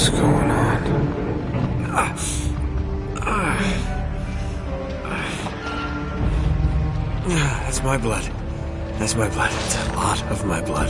What's going on? That's my blood. That's my blood. It's a lot of my blood.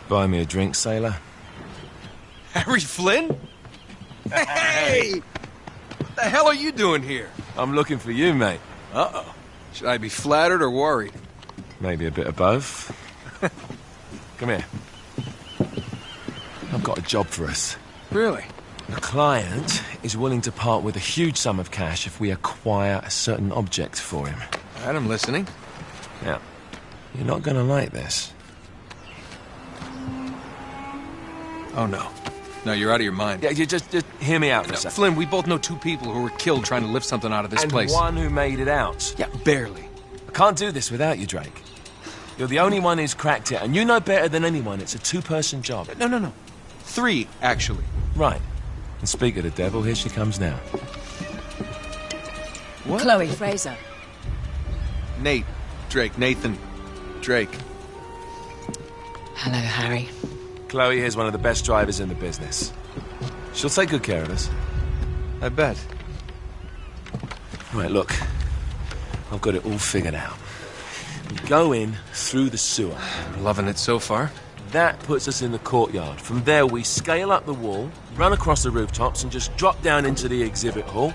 Buy me a drink, sailor? Harry Flynn? Hey! What the hell are you doing here? I'm looking for you, mate. Uh-oh. Should I be flattered or worried? Maybe a bit of both. Come here. I've got a job for us. Really? A client is willing to part with a huge sum of cash if we acquire a certain object for him. All right, I'm listening. Now, you're not gonna like this. Oh, no. No, you're out of your mind. Yeah, you just hear me out for a second. Flynn, we both know 2 people who were killed trying to lift something out of this place. And one who made it out. Yeah, barely. I can't do this without you, Drake. You're the only one who's cracked it, and you know better than anyone it's a 2-person job. No. 3, actually. Right. And speak of the devil, here she comes now. What? Chloe Fraser. Nate. Drake. Nathan. Drake. Hello, Harry. Chloe here's one of the best drivers in the business. She'll take good care of us. I bet. Right, look. I've got it all figured out. We go in through the sewer. I'm loving it so far. That puts us in the courtyard. From there, we scale up the wall, run across the rooftops, and just drop down into the exhibit hall.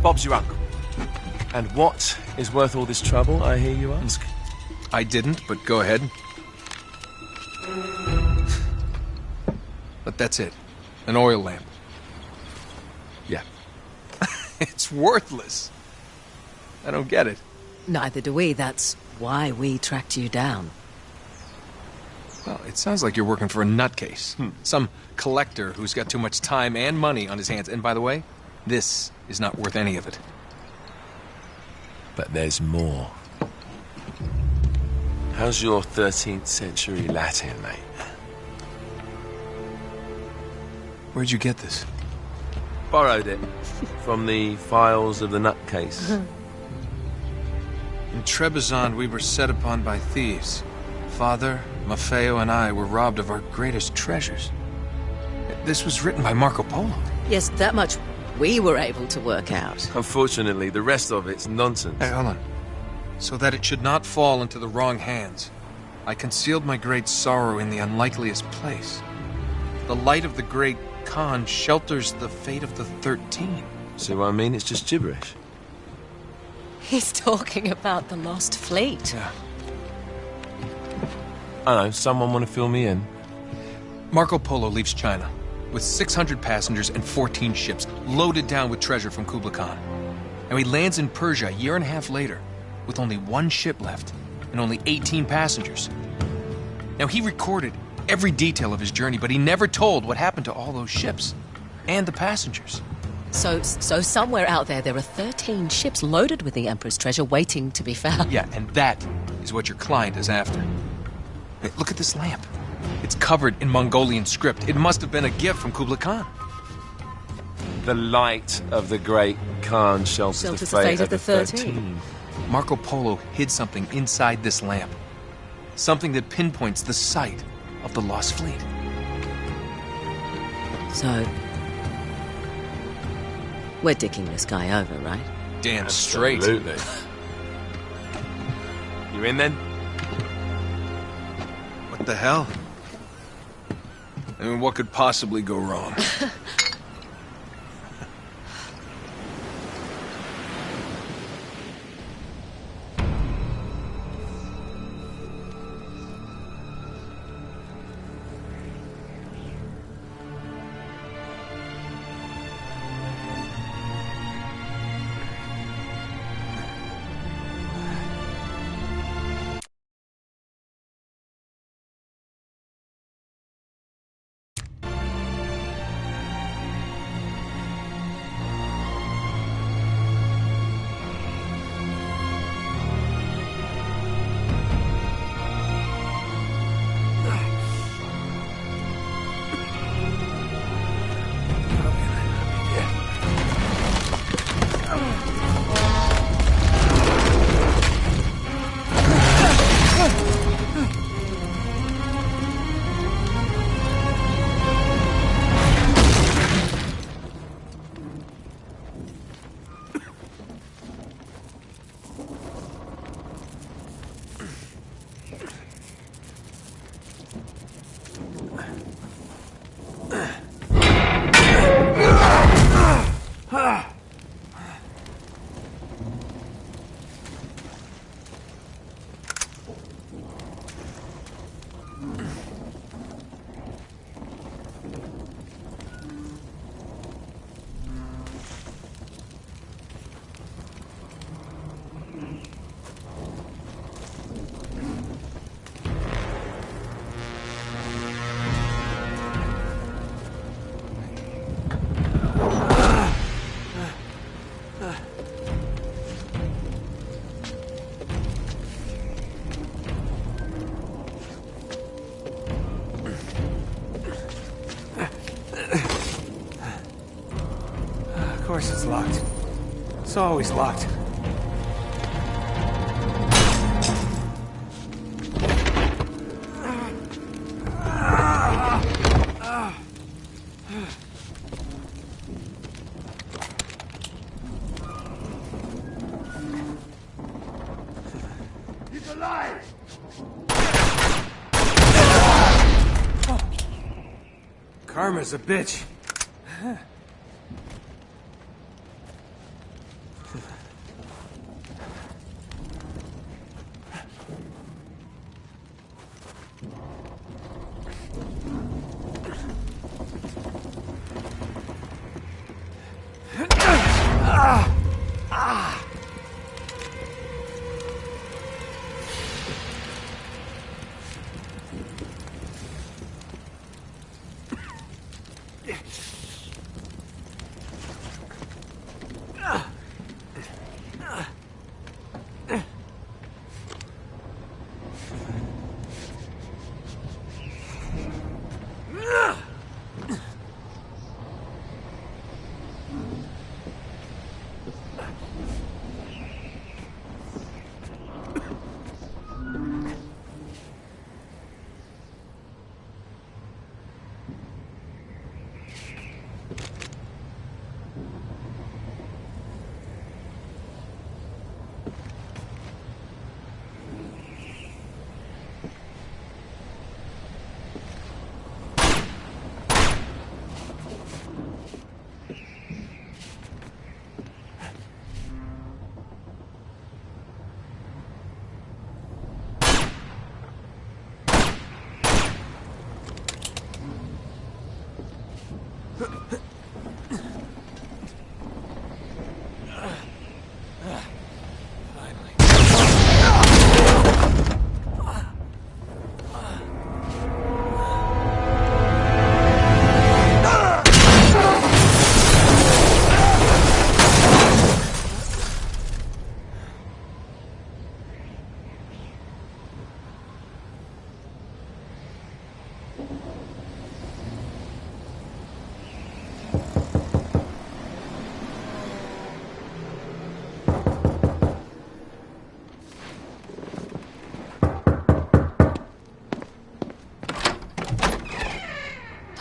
Bob's your uncle. And what is worth all this trouble, I hear you ask? I didn't, but go ahead. But that's it. An oil lamp. Yeah. It's worthless. I don't get it. Neither do we. That's why we tracked you down. Well, it sounds like you're working for a nutcase. Some collector who's got too much time and money on his hands. And by the way, this is not worth any of it. But there's more. How's your 13th century Latin, mate? Where'd you get this? Borrowed it from the files of the nutcase. In Trebizond, we were set upon by thieves. Father, Maffeo, and I were robbed of our greatest treasures. This was written by Marco Polo. Yes, that much we were able to work out. Unfortunately, the rest of it's nonsense. Hey, hold on. So that it should not fall into the wrong hands, I concealed my great sorrow in the unlikeliest place. The light of the great Khan shelters the fate of the 13. See what I mean? It's just gibberish. He's talking about the lost fleet. Yeah. I know, someone want to fill me in? Marco Polo leaves China with 600 passengers and 14 ships loaded down with treasure from Kublai Khan. And he lands in Persia a year and a half later with only 1 ship left and only 18 passengers. Now, he recorded every detail of his journey, but he never told what happened to all those ships and the passengers. So somewhere out there are 13 ships loaded with the Emperor's treasure waiting to be found. Yeah, and that is what your client is after. Hey, look at this lamp. It's covered in Mongolian script. It must have been a gift from Kublai Khan. The light of the great Khan shelters the fate of the 13. Marco Polo hid something inside this lamp. Something that pinpoints the site of the lost fleet. So, we're dicking this guy over, right? Damn straight. Absolutely. You in then? What the hell? I mean, what could possibly go wrong? course it's locked. It's always locked. He's alive! Karma's a bitch.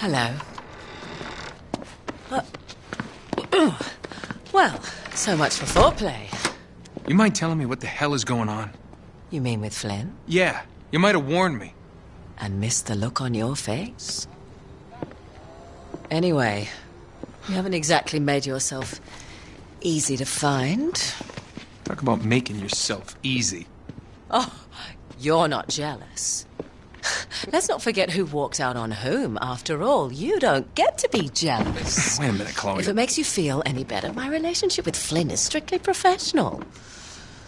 Hello. Well, so much for foreplay. You mind telling me what the hell is going on? You mean with Flynn? Yeah, you might have warned me. And missed the look on your face? Anyway, you haven't exactly made yourself easy to find. Talk about making yourself easy. Oh, you're not jealous. Let's not forget who walked out on whom. After all, you don't get to be jealous. Wait a minute, Chloe. If it makes you feel any better, my relationship with Flynn is strictly professional.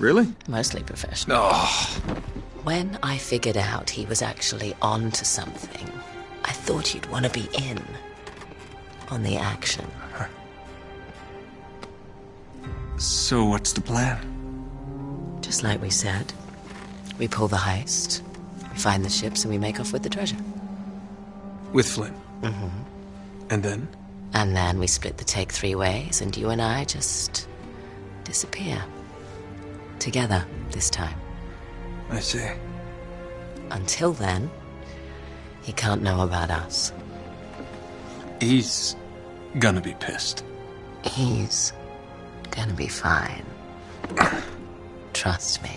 Really? Mostly professional. Oh. When I figured out he was actually on to something, I thought you'd want to be in on the action. So what's the plan? Just like we said, we pull the heist, we find the ships, and we make off with the treasure. With Flynn? Mm-hmm. And then? And then we split the take 3 ways, and you and I just disappear. Together, this time. I see. Until then, he can't know about us. He's gonna be pissed. He's gonna be fine. Trust me.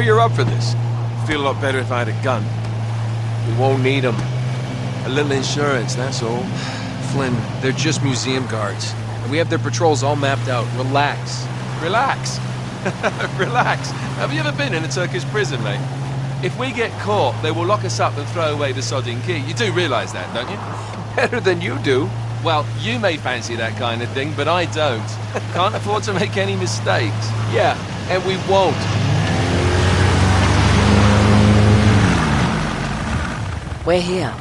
you're up for this. Feel a lot better if I had a gun. We won't need them. A little insurance, that's all. Flynn, they're just museum guards. And we have their patrols all mapped out. Relax. Relax. Relax. Have you ever been in a Turkish prison, mate? If we get caught, they will lock us up and throw away the sodding key. You do realise that, don't you? Better than you do. Well, you may fancy that kind of thing, but I don't. Can't afford to make any mistakes. Yeah, and we won't. We're here.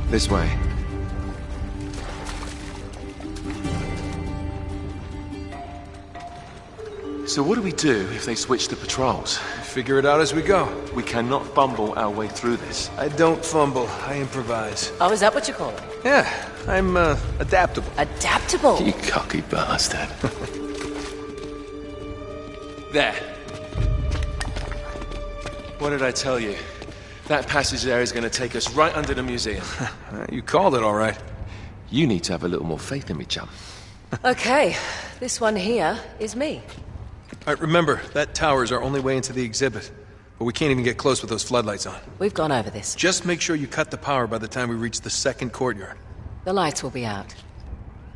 This way. So what do we do if they switch the patrols? Figure it out as we go. We cannot fumble our way through this. I don't fumble, I improvise. Oh, is that what you call it? Yeah, I'm, adaptable. Adaptable. You cocky bastard. There. What did I tell you? That passage there is going to take us right under the museum. You called it all right. You need to have a little more faith in me, chum. Okay, this one here is me. All right, remember, that tower is our only way into the exhibit. But we can't even get close with those floodlights on. We've gone over this. Just make sure you cut the power by the time we reach the second courtyard. The lights will be out.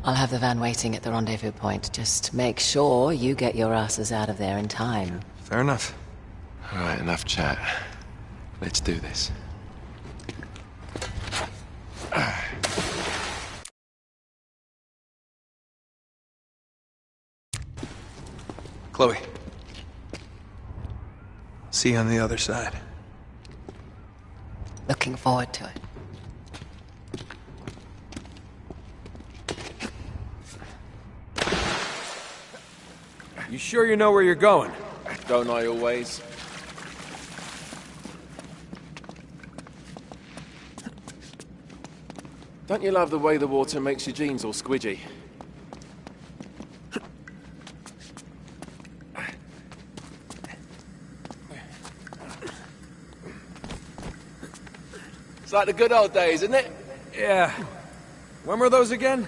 I'll have the van waiting at the rendezvous point. Just make sure you get your asses out of there in time. Fair enough. All right, enough chat. Let's do this. Chloe. See you on the other side. Looking forward to it. You sure you know where you're going? Don't I always? Don't you love the way the water makes your jeans all squidgy? It's like the good old days, isn't it? Yeah. When were those again?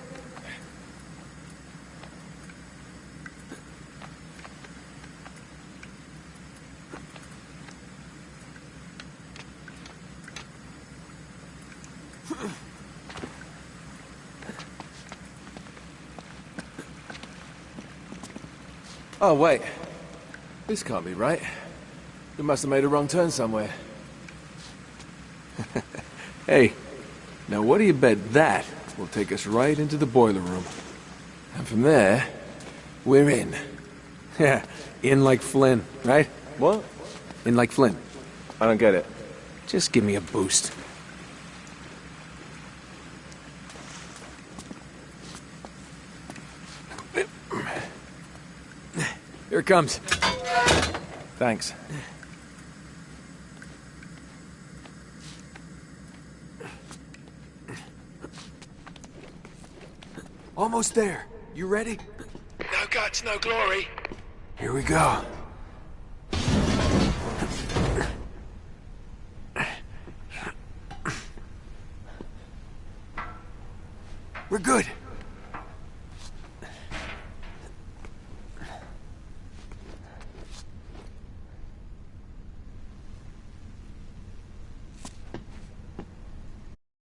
Oh, wait. This can't be right. We must have made a wrong turn somewhere. Hey, now what do you bet that will take us right into the boiler room? And from there, we're in. Yeah, in like Flynn, right? What? In like Flynn. I don't get it. Just give me a boost. Here it comes. Thanks. Almost there. You ready? No guts, no glory. Here we go. We're good.